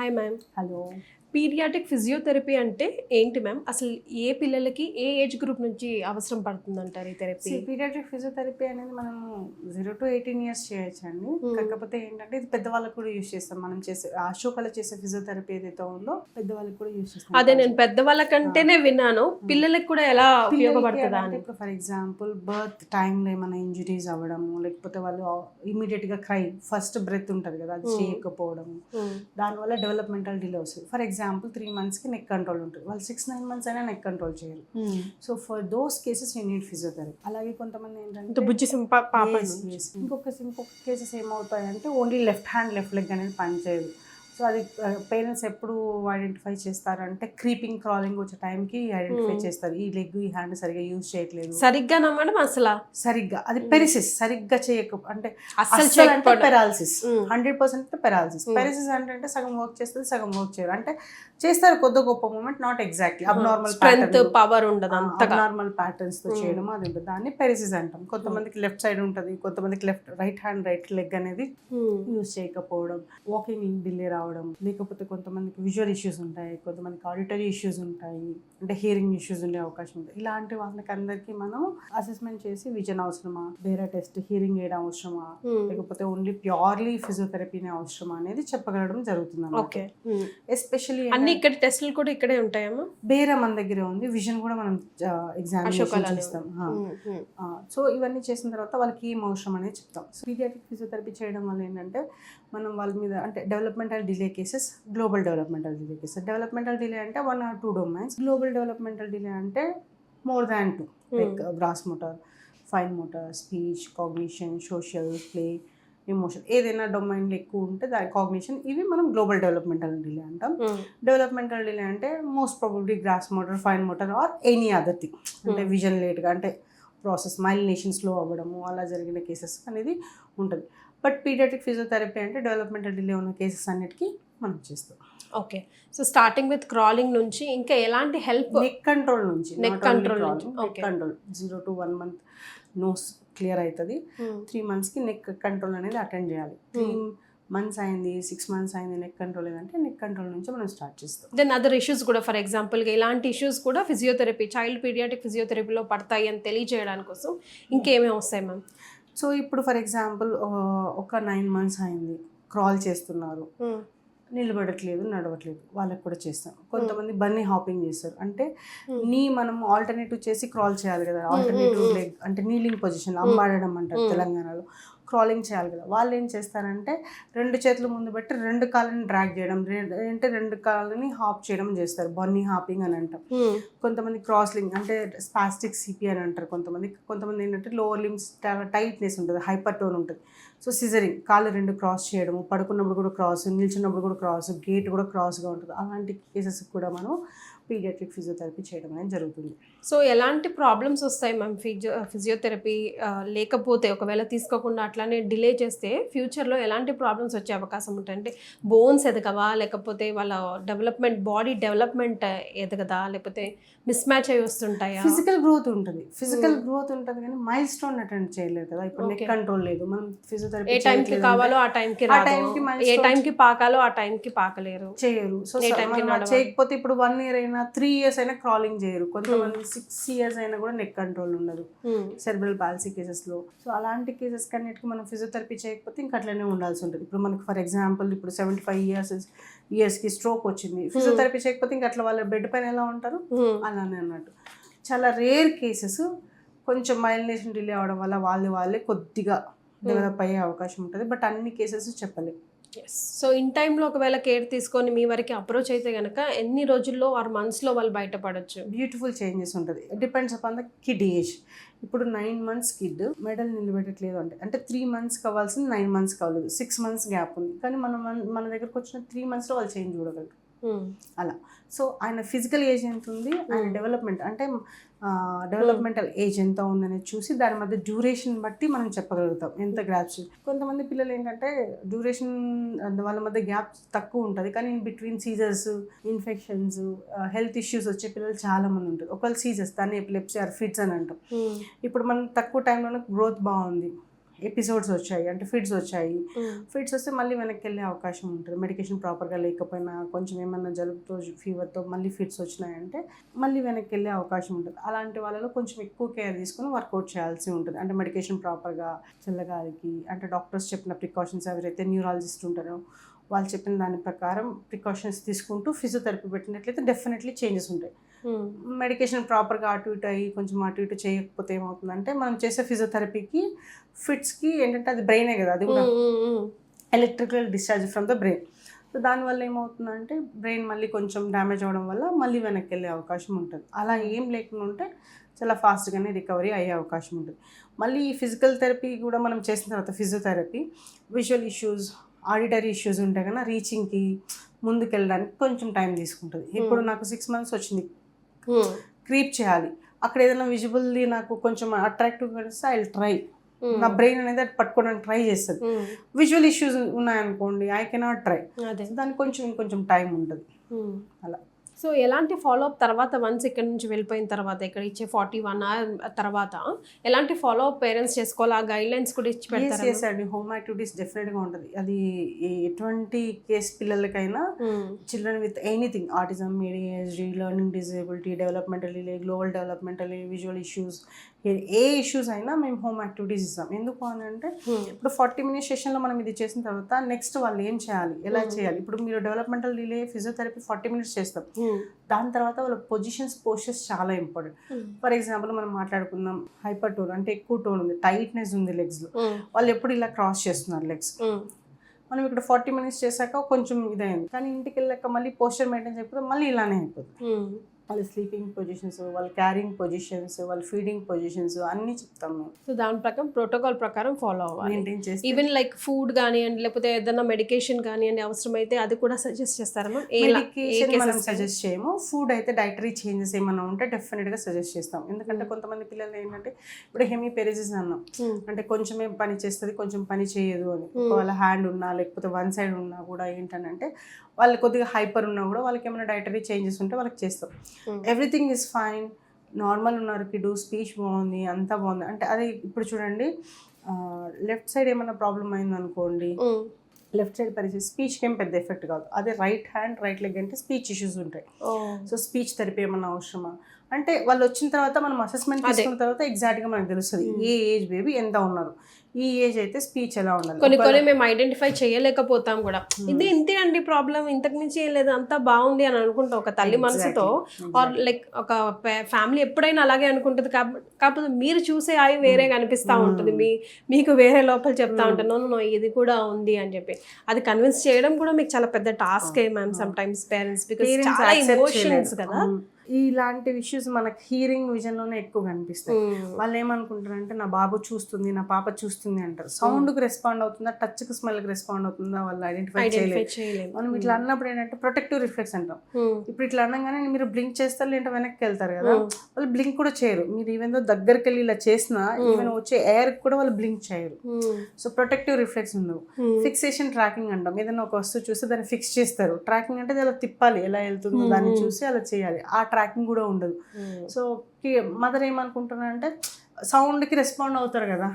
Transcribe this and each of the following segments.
Hi ma'am. Hello. Paediatric physiotherapy అంటే ఏంటి ma'am? అసలు ఏ పిల్లలకి ఏ ఏజ్ గ్రూప్ నుంచి అవసరం పడుతుందంటారు ఈ థెరపీ? పీడియాట్రిక్ ఫిజియోథెరపీ అనేది మనం 0 to 18 years చేయొచ్చండి. కాకపోతే ఏంటంటే ఇది పెద్దవాళ్ళకి కూడా యూజ్ చేస్తాం. మనం చేసే అశోకలో చేసే ఫిజియోథెరపీ ఏదైతే ఉందో పెద్దవాళ్ళకి కూడా యూజ్ చేస్తాం. అదే నేను పెద్దవాళ్ళకంటేనే విన్నాను, పిల్లలకి కూడా ఎలా ఉపయోగపడుతుందా అని. ఇప్పుడు ఫర్ ఎగ్జాంపుల్ బర్త్ టైంలో ఏమైనా ఇంజురీస్ అవ్వడము, లేకపోతే వాళ్ళు ఇమీడియట్గా ఫస్ట్ బ్రెత్ ఉంటుంది కదా, అది చేయకపోవడము, దానివల్ల డెవలప్మెంటల్ డిలే వస్తుంది. ఫర్ ఎగ్జాంపుల్ 3 monthsకి నెక్ కంట్రోల్ ఉంటుంది, వాళ్ళు 6-9 months అయినా నెక్ కంట్రోల్ చేయరు. So for those cases you need physiotherapy. అలాగే కొంతమంది ఏంటంటే ఇంకొక కేసెస్ ఏమవుతాయంటే only left hand left leg అనేది పనిచేయదు. సో అది పేరెంట్స్ ఎప్పుడు ఐడెంటిఫై చేస్తారంటే క్రీపింగ్ క్రాలింగ్ వచ్చే టైంకి ఐడెంటిఫై చేస్తారు, ఈ లెగ్ ఈ హ్యాండ్ సరిగ్గా యూజ్ చేయట్లేదు. సరిగ్గా నమ్మడం అసలు సరిగ్గా అది పెరిసిస్ సరిగ్గా చేయక అంటే అసలు అంటే పెరాలసిస్ 100% పెరాలసిస్. పెరిసిస్ అంటే సగం వర్క్ చేస్తుంది సగం వర్క్ చేయరు, అంటే చేస్తారు కొద్ది గొప్ప moment, not exactly abnormal strength power ఉండదు, అబ్నార్మల్ ప్యాటర్న్స్ తో చేయడం అది ఉంటుంది, దాన్ని పెరిసిస్ అంటాం. కొంతమందికి లెఫ్ట్ సైడ్ ఉంటుంది, కొంతమందికి రైట్ హ్యాండ్ రైట్ లెగ్ అనేది యూజ్ చేయకపోవడం, వాకింగ్ డిలే రావడం, లేకపోతే కొంతమందికి విజువల్ ఇష్యూస్ ఉంటాయి, కొంతమందికి ఆడిటరీ ఇష్యూస్ ఉంటాయి, అంటే హియరింగ్ ఇష్యూస్ ఉండే అవకాశం ఉంటుంది. ఇలాంటి వాళ్ళకి అందరికీ మనం అసెస్మెంట్ చేసి విజన్ అవసరమా, వేరే టెస్ట్ హియరింగ్ వేయడం అవసరమా, లేకపోతే ఓన్లీ ప్యూర్లీ ఫిజియోథెరపీనే అవసరమా అనేది చెప్పగలడం జరుగుతుంది. ఎస్పెషల్లీ అన్ని ఇక్కడ టెస్టులు కూడా ఇక్కడే ఉంటాయమ్మా? వేరే మన దగ్గరే ఉంది, విజన్ కూడా మనం ఎగ్జామినేషన్ చేస్తాం. సో ఇవన్నీ చేసిన తర్వాత వాళ్ళకి ఏం అవసరం అనేది చెప్తాం. సో పీడియాట్రిక్ ఫిజియోథెరపీ చేయడం వల్ల ఏంటంటే మనం వాళ్ళ మీద అంటే developmental delay cases, global developmental delay cases. Developmental delay అంటే 1 or 2 domains. Global developmental delay అంటే more than 2, like gross motor, fine motor, speech, cognition, social, play, emotion, ఏదైనా డొమైన్లో ఎక్కువ ఉంటే దాని కాగ్నిషన్, ఇవి మనం గ్లోబల్ డెవలప్మెంటల్ డిలే అంటాం. డెవలప్మెంటల్ డిలే అంటే most probably gross motor, fine motor or any other thing, అంటే విజన్ లేట్గా అంటే ప్రాసెస్ మైలినేషన్ స్లో అవ్వడము అలా జరిగిన కేసెస్ అనేది ఉంటుంది. బట్ పీడియాట్రిక్ ఫిజియోథెరపీ అంటే డెవలప్మెంటల్ డిలే ఉన్న కేసెస్ అన్నిటికీ మనం చేస్తాం. Okay. So starting with crawling నుంచి ఇంకా ఎలాంటి హెల్ప్? నెక్ కంట్రోల్ నుంచి, నెక్ కంట్రోల్ 0 to 1 month నోస్ క్లియర్ అవుతుంది. 3 monthsకి నెక్ కంట్రోల్ అనేది అటెండ్ చేయాలి. 3 months అయింది, 6 months అయింది నెక్ కంట్రోల్ ఏదంటే నెక్ కంట్రోల్ నుంచి మనం స్టార్ట్ చేస్తాం. దెన్ అదర్ ఇష్యూస్ కూడా, ఫర్ ఎగ్జాంపుల్గా ఇలాంటి ఇష్యూస్ కూడా ఫిజియోథెరపీ, చైల్డ్ పీడియాట్రిక్ ఫిజియోథెరపీలో పడతాయి అని తెలియజేయడానికి కోసం ఇంకేమేమి వస్తాయి మ్యామ్? సో ఇప్పుడు ఫర్ ఎగ్జాంపుల్ ఒక 9 months అయింది, క్రాల్ చేస్తున్నారు, నిలబడట్లేదు, నడవట్లేదు, వాళ్ళకి కూడా చేస్తాం. కొంతమంది బన్నీ హాపింగ్ చేస్తారు, అంటే మనం ఆల్టర్నేటివ్ చేసి క్రాల్ చేయాలి కదా, ఆల్టర్నేటివ్ లెగ్ అంటే నీలింగ్ పొజిషన్, అంబాడడం అంటారు తెలంగాణలో, క్రాలింగ్ చేయాలి కదా. వాళ్ళు ఏం చేస్తారంటే 2 చేతులు ముందు పెట్టి 2 కాళ్ళని డ్రాగ్ చేయడం, అంటే 2 కాళ్ళని హాప్ చేయడం చేస్తారు, బన్నీ హాపింగ్ అని అంటాం. కొంతమంది క్రాస్లింగ్ అంటే స్పాస్టిక్ సిపి అని అంటారు. కొంతమంది ఏంటంటే లోవర్ లిమ్స్ టైట్నెస్ ఉంటుంది, హైపర్ టోన్ ఉంటుంది. సో సిజరింగ్, కాళ్ళు 2 క్రాస్ చేయడము, పడుకున్నప్పుడు కూడా క్రాస్, నిల్చున్నప్పుడు కూడా క్రాస్, గేట్ కూడా క్రాస్గా ఉంటుంది. అలాంటి కేసెస్ కూడా మనం పీడియాట్రిక్ ఫిజియోథెరపీ చేయడం అనేది జరుగుతుంది. సో ఎలాంటి ప్రాబ్లమ్స్ వస్తాయి మ్యామ్ ఫిజియోథెరపీ లేకపోతే, ఒకవేళ తీసుకోకుండా అట్లానే డిలే చేస్తే ఫ్యూచర్లో ఎలాంటి ప్రాబ్లమ్స్ వచ్చే అవకాశం ఉంటాయి? అంటే బోన్స్ ఎదగవా, లేకపోతే వాళ్ళ బాడీ డెవలప్మెంట్ ఎదగదా, లేకపోతే మిస్ మ్యాచ్ అయి వస్తుంటాయా? ఫిజికల్ గ్రోత్ ఉంటుంది కానీ మైల్ స్టోన్ అటెండ్ చేయలేదు కదా. ఇప్పుడు నెక్ కంట్రోల్ లేదు, మనం ఫిజియోథెరపీ ఏ టైంకి కావాలో ఆ టైంకి, ఏ టైంకి పాకాలో ఆ టైంకి పాకలేరు, చేయరు. సో చేయకపోతే ఇప్పుడు 1 year అయినా 3 years అయినా క్రాలింగ్ చేయరు. కొంతమంది 6 years అయినా కూడా నెక్ కంట్రోల్ ఉండదు సెరెబ్రల్ పాలసీ కేసెస్లో. సో అలాంటి కేసెస్ కన్నిటికి మనం ఫిజియోథెరపీ చేయకపోతే ఇంకా అట్లనే ఉండాల్సి ఉంటుంది. ఇప్పుడు మనకు ఫర్ ఎగ్జాంపుల్ ఇప్పుడు 75 yearsకి స్ట్రోక్ వచ్చింది, ఫిజియోథెరపీ చేయకపోతే ఇంకా అట్లా వాళ్ళ బెడ్ పైన ఎలా ఉంటారు అలానే అన్నట్టు. చాలా రేర్ కేసెస్ కొంచెం మైలినేషన్ డిలే అవడం వల్ల వాళ్ళే కొద్దిగా డెవలప్ అయ్యే అవకాశం ఉంటుంది, బట్ అన్ని కేసెస్ చెప్పలేము. సో ఇన్ టైంలో ఒకవేళ కేర్ తీసుకొని మీ వరకు అప్రోచ్ అయితే కనుక ఎన్ని రోజుల్లో ఆర్ మంత్స్లో వాళ్ళు బయటపడవచ్చు? బ్యూటిఫుల్ చేంజెస్ ఉంటుంది, depends upon the kid age. ఇప్పుడు 9 months కిడ్ మెడల్ నిలబెట్టట్లేదు అంటే 3 months కావాల్సింది 9 months కావాలి, 6 months గ్యాప్ ఉంది, కానీ మన దగ్గరకు వచ్చిన 3 monthsలో వాళ్ళు చేంజ్ చూడగలరు అలా. సో ఆయన ఫిజికల్ ఏజ్ ఎంత ఉంది, ఆయన డెవలప్మెంట్ అంటే డెవలప్మెంటల్ ఏజ్ ఎంత ఉందనేది చూసి దాని మధ్య డ్యూరేషన్ బట్టి మనం చెప్పగలుగుతాం ఎంత గ్యాప్స్. కొంతమంది పిల్లలు ఏంటంటే డ్యూరేషన్ వాళ్ళ మధ్య గ్యాప్ తక్కువ ఉంటుంది, కానీ in between seizures, infections, health issues వచ్చే పిల్లలు చాలా మంది ఉంటారు. ఒకవేళ సీజర్స్ దాన్ని ఎపిలెప్సీ ఆర్ ఫిట్స్ అని అంటాం. ఇప్పుడు మనం తక్కువ టైంలోనే గ్రోత్ బాగుంది, ఎపిసోడ్స్ వచ్చాయి అంటే ఫిట్స్ వచ్చాయి, ఫిట్స్ వస్తే మళ్ళీ వెనక్కి వెళ్ళే అవకాశం ఉంటుంది. మెడికేషన్ ప్రాపర్గా లేకపోయినా కొంచెం ఏమన్నా జలుబుతో ఫీవర్తో మళ్ళీ ఫిట్స్ వచ్చినాయంటే మళ్ళీ వెనక్కి వెళ్ళే అవకాశం ఉంటుంది. అలాంటి వాళ్ళలో కొంచెం ఎక్కువ కేర్ తీసుకుని వర్కౌట్ చేయాల్సి ఉంటుంది. అంటే మెడికేషన్ ప్రాపర్గా, చల్లగాలికి, అంటే డాక్టర్స్ చెప్పిన ప్రికాషన్స్ ఎవరైతే న్యూరాలజిస్ట్ ఉంటారో వాళ్ళు చెప్పిన దాని ప్రకారం ప్రికాషన్స్ తీసుకుంటూ ఫిజియోథెరపీ పెట్టినట్లయితే డెఫినెట్లీ చేంజెస్ ఉంటాయి. మెడికేషన్ ప్రాపర్గా అటు ఇటు అయ్యి కొంచెం అటు ఇటు చేయకపోతే ఏమవుతుందంటే మనం చేసే ఫిజియోథెరపీకి ఫిట్స్కి ఏంటంటే అది బ్రెయినే కదా, అది కూడా electrical discharge from the brain. So దానివల్ల ఏమవుతుందంటే బ్రెయిన్ మళ్ళీ కొంచెం డ్యామేజ్ అవ్వడం వల్ల మళ్ళీ వెనక్కి వెళ్ళే అవకాశం ఉంటుంది. అలా ఏం లేకుండా ఉంటే చాలా ఫాస్ట్గానే రికవరీ అయ్యే అవకాశం ఉంటుంది. మళ్ళీ ఈ ఫిజికల్ థెరపీ కూడా మనం చేసిన తర్వాత physiotherapy visual issues, auditory issues ఉంటాయి కదా, రీచింగ్కి ముందుకు వెళ్ళడానికి కొంచెం టైం తీసుకుంటుంది. ఇప్పుడు నాకు 6 months వచ్చింది, క్రీప్ చేయాలి, అక్కడ ఏదైనా విజిబుల్లీ నాకు కొంచెం అట్రాక్టివ్గా కనిపిస్తే ఐ విల్ ట్రై, నా బ్రెయిన్ అనేది అది పట్టుకోవడానికి ట్రై చేస్తుంది. విజువల్ ఇష్యూస్ ఉన్నాయనుకోండి ఐ కెనాట్ ట్రై, దానికి కొంచెం టైం ఉంటుంది అలా. సో ఎలాంటి ఫాలోఅప్ తర్వాత వన్స్ ఇక్కడ నుంచి వెళ్ళిపోయిన తర్వాత ఇక్కడ ఇచ్చే 41 hours తర్వాత ఎలాంటి ఫాలోఅప్ పేరెంట్స్ చేసుకోవాలి, ఆ గైడ్ లైన్స్ కూడా ఇచ్చి పెడతారు? చేసేసండి, హోమ్ యాక్టివిటీస్ డెఫినెట్గా ఉంటుంది. అది ఎటువంటి కేస్ పిల్లలకైనా, children with anything, autism, ADHD, learning disability, developmental, global developmental, visual issues, A issues అయినా మేము హోమ్ యాక్టివిటీస్ ఇస్తాం. ఎందుకు అని అంటే ఇప్పుడు 40 minutes సెషన్లో మనం ఇది చేసిన తర్వాత నెక్స్ట్ వాళ్ళు ఏం చేయాలి, ఎలా చేయాలి. ఇప్పుడు మీరు డెవలప్మెంటల్ డిలే ఫిజియోథెరపీ 40 minutes చేస్తాం, దాని తర్వాత వాళ్ళ పోస్చర్స్ చాలా ఇంపార్టెంట్. ఫర్ ఎగ్జాంపుల్ మనం మాట్లాడుకుందాం, హైపర్ టోన్ అంటే ఎక్కువ టోన్ ఉంది, టైట్నెస్ ఉంది లెగ్స్లో, వాళ్ళు ఎప్పుడు ఇలా క్రాస్ చేస్తున్నారు లెగ్స్. మనం ఇక్కడ 40 minutes చేశాక కొంచెం ఇదైంది, కానీ ఇంటికి వెళ్ళాక మళ్ళీ పోస్చర్ మెయింటైన్ చేయకపోతే మళ్ళీ ఇలానే అయిపోతుంది. వాళ్ళ స్లీపింగ్ పొజిషన్స్, వాళ్ళ క్యారింగ్ పొజిషన్స్, వాళ్ళ ఫీడింగ్ పొజిషన్స్ అన్నీ చెప్తాం మేము. సో దాని ప్రకారం ప్రోటోకాల్ ప్రకారం ఫాలో అవ్వాలి. మెయింటైన్ చేసి ఈవెన్ లైక్ ఫుడ్ కానివ్వండి, లేకపోతే ఏదైనా మెడికేషన్ కానివ్వండి అవసరమైతే అది కూడా సజెస్ట్ చేస్తారా? మెడికేషన్ మనం సజెస్ట్ చేయము, ఫుడ్ అయితే డైటరీ చేంజెస్ ఏమైనా ఉంటే డెఫినెట్గా సజెస్ట్ చేస్తాం. ఎందుకంటే కొంతమంది పిల్లలు ఏంటంటే ఇప్పుడు హెమీపెరెసిస్ అన్నాం, అంటే కొంచెమే పని చేస్తుంది కొంచెం పని చేయదు అని. వాళ్ళ హ్యాండ్ ఉన్నా లేకపోతే వన్ సైడ్ ఉన్నా కూడా ఏంటంటే వాళ్ళు కొద్దిగా హైపర్ ఉన్నా కూడా వాళ్ళకి ఏమైనా డైటరీ చేంజెస్ ఉంటే వాళ్ళకి చేస్తాం. ఎవ్రీథింగ్ ఈజ్ ఫైన్, నార్మల్ ఉన్నారు, కిడు స్పీచ్ బాగుంది, అంతా బాగుంది అంటే అది. ఇప్పుడు చూడండి, లెఫ్ట్ సైడ్ ఏమైనా ప్రాబ్లం అయిందనుకోండి, లెఫ్ట్ సైడ్ పరిస్థితి స్పీచ్కి ఏం పెద్ద ఎఫెక్ట్ కాదు. అదే రైట్ హ్యాండ్, రైట్ లెగ్ అంటే స్పీచ్ ఇష్యూస్ ఉంటాయి. సో స్పీచ్ థెరపీ ఏమన్నా అవసరమా అంటే వాళ్ళు వచ్చిన తర్వాత మనం అసెస్మెంట్ తీసుకున్న తర్వాత ఎగ్జాక్ట్గా మనకు తెలుస్తుంది ఏ ఏజ్ బేబీ ఎంత ఉన్నారు, ఈ ఏజ్ అయితే స్పీచ్ ఎలా ఉండాలి. కొన్ని మేము ఐడెంటిఫై చేయలేకపోతాం కూడా, ఇది ఇంతే అండి ప్రాబ్లం, ఇంతకు మించి ఏం లేదు, అంతా బాగుంది అని అనుకుంటాం ఒక తల్లి మనసుతో. ఆర్ లైక్ ఒక ఫ్యామిలీ ఎప్పుడైనా అలాగే అనుకుంటుంది. కాకపోతే మీరు చూసే అవి వేరేగా అనిపిస్తూ ఉంటుంది, మీకు వేరే లోపల చెప్తా ఉంటాను నో ఇది కూడా ఉంది అని చెప్పి. అది కన్విన్స్ చేయడం కూడా మీకు చాలా పెద్ద task ma'am some times parents, because చాలా ఎమోషన్స్ కదా. ఇలాంటి ఇష్యూస్ మనకి హీరింగ్ విజన్లోనే ఎక్కువ కనిపిస్తాయి. వాళ్ళు ఏమనుకుంటారంటే నా బాబు చూస్తుంది, నా పాప చూస్తుంది అంటారు. సౌండ్కి రెస్పాండ్ అవుతుందా, టచ్కి స్మెల్కి రెస్పాండ్ అవుతుందా వాళ్ళు ఐడెంటిఫై చేయలేదు. మనం ఇట్లా అన్నప్పుడు ఏంటంటే ప్రొటెక్టివ్ రిఫ్లెక్స్ అంటాం. ఇప్పుడు ఇట్లా అనగానే మీరు బ్లింక్ చేస్తారు, లేదంటే వెనక్కి వెళ్తారు కదా, వాళ్ళు బ్లింక్ కూడా చేయరు. మీరు ఈవెన్ దగ్గరికి వెళ్ళి ఇలా చేసినా ఈవెన్ వచ్చే ఎయిర్ కూడా వాళ్ళు బ్లింక్ చేయరు. సో ప్రొటెక్టివ్ రిఫ్లెక్స్ ఉండవు. ఫిక్సేషన్ ట్రాకింగ్ అంటాం, ఏదైనా ఒక వస్తువు చూస్తే దాన్ని ఫిక్స్ చేస్తారు. ట్రాకింగ్ అంటే అలా తిప్పాలి, ఎలా వెళ్తుందో దాన్ని చూసి అలా చేయాలి. ఆ ట్రాకింగ్ కూడా ఉండదు. సో మదర్ ఏమనుకుంటున్నారంటే సౌండ్కి రెస్పాండ్ అవుతారు కదా,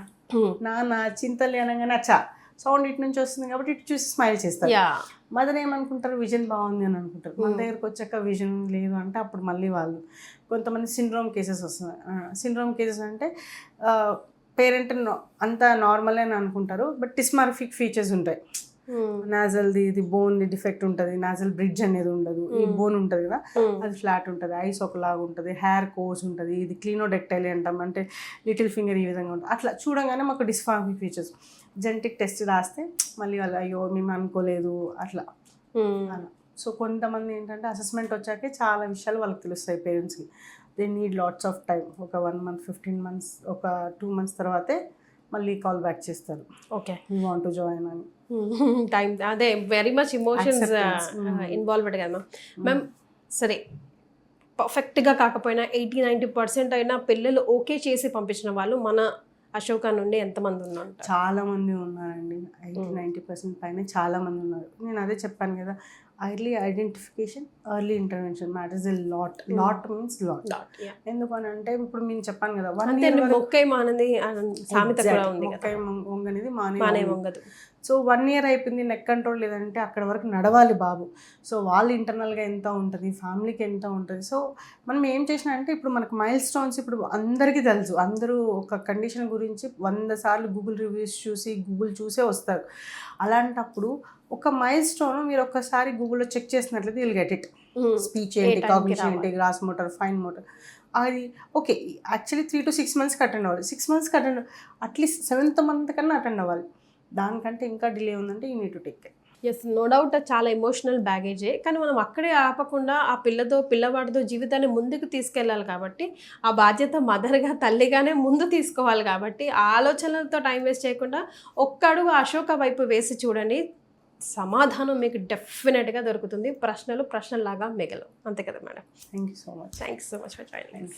నా చింతలు అనగానే అచ్చా సౌండ్ ఇటు నుంచి వస్తుంది కాబట్టి ఇటు చూసి స్మైల్ చేస్తారు. మదర్ ఏమనుకుంటారు విజన్ బాగుంది అని అనుకుంటారు. మన దగ్గరకు వచ్చాక విజన్ లేదు అంటే అప్పుడు మళ్ళీ వాళ్ళు కొంతమంది సిండ్రోమ్ కేసెస్ వస్తున్నాయి. సిండ్రోమ్ కేసెస్ అంటే పేరెంట్ అంతా నార్మల్ అని అనుకుంటారు, బట్ డిస్మార్ఫిక్ ఫీచర్స్ ఉంటాయి. నాజల్ది ఇది బోన్ డిఫెక్ట్ ఉంటుంది, నాజల్ బ్రిడ్జ్ అనేది ఉండదు, ఈ బోన్ ఉంటుంది కదా అది ఫ్లాట్ ఉంటుంది, ఐస్ ఒకలాగా ఉంటుంది, హెయిర్ కోర్స్ ఉంటుంది, ఇది క్లీనోడెక్టైల్ అంటాం, అంటే లిటిల్ ఫింగర్ ఈ విధంగా ఉంటుంది. అట్లా చూడగానే మాకు డిస్మార్ఫిక్ ఫీచర్స్. జెనెటిక్ టెస్ట్ రాస్తే మళ్ళీ వాళ్ళు అయ్యో మేము అనుకోలేదు అట్లా అలా. సో కొంతమంది ఏంటంటే అసెస్మెంట్ వచ్చాకే చాలా విషయాలు వాళ్ళకి తెలుస్తాయి పేరెంట్స్కి. They need lots of time. ఒక 1 month, 15 months, ఒక 2 months తర్వాతే మళ్ళీ కాల్ బ్యాక్ చేస్తారు, okay you want to join అని. టైం అదే వెరీ మచ్ ఇమోషన్స్ ఇన్వాల్వ్డ్ కదా మ్యామ్. సరే పర్ఫెక్ట్గా కాకపోయినా 80-90% అయినా పిల్లలు ఓకే చేసి పంపించిన వాళ్ళు మన అశోక నుండి ఎంతమంది ఉన్నారు? చాలా మంది ఉన్నారండి, 80-90% పైన చాలా మంది ఉన్నారు. నేను అదే చెప్పాను కదా, early identification, early intervention matters a lot means lot. ఎందుకని అంటే ఇప్పుడు నేను చెప్పాను కదా, 1 అంతే year మొక్కై మానది సామెత కూడా ఉంది కదా, మొక్కై వంగనిది మానే మానే వంగదు. సో 1 year అయిపోయింది, నెక్ కంట్రోల్ లేదంటే అక్కడ వరకు నడవాలి బాబు. సో వాళ్ళు ఇంటర్నల్గా ఎంత ఉంటుంది, ఫ్యామిలీకి ఎంత ఉంటుంది. సో మనం ఏం చేసినా అంటే ఇప్పుడు మనకు మైల్ స్టోన్స్ ఇప్పుడు అందరికీ తెలుసు, అందరూ ఒక కండిషన్ గురించి 100 సార్లు గూగుల్ రివ్యూస్ చూసి గూగుల్ చూసే వస్తారు. అలాంటప్పుడు ఒక మైల్ స్టోన్ మీరు ఒక్కసారి గూగుల్లో చెక్ చేసినట్లయితే విల్ గెట్ ఇట్. స్పీచ్ ఏంటి, కాగ్నిషన్ ఏంటి, గ్రాస్ మోటార్, ఫైన్ మోటార్, అది ఓకే. యాక్చువల్లీ 3 to 6 monthsకి అటెండ్ అవ్వాలి. 6 monthsకి అటెండ్, అట్లీస్ట్ 7th month కన్నా అటెండ్ అవ్వాలి. దానికంటే ఇంకా డిలే ఉందంటే you need to take care. Yes, no doubt చాలా ఎమోషనల్ బ్యాగేజే. కానీ మనం అక్కడే ఆపకుండా ఆ పిల్లవాడితో జీవితాన్ని ముందుకు తీసుకెళ్ళాలి కాబట్టి ఆ బాధ్యత మదర్గా, తల్లిగానే ముందు తీసుకోవాలి కాబట్టి ఆ ఆలోచనలతో టైం వేస్ట్ చేయకుండా ఒక్క అడుగు అశోక వైపు వేసి చూడండి, సమాధానం మీకు డెఫినెట్గా దొరుకుతుంది. ప్రశ్నలాగా మిగలవు. అంతే కదా madam? Thank you so much. Thanks so much for joining.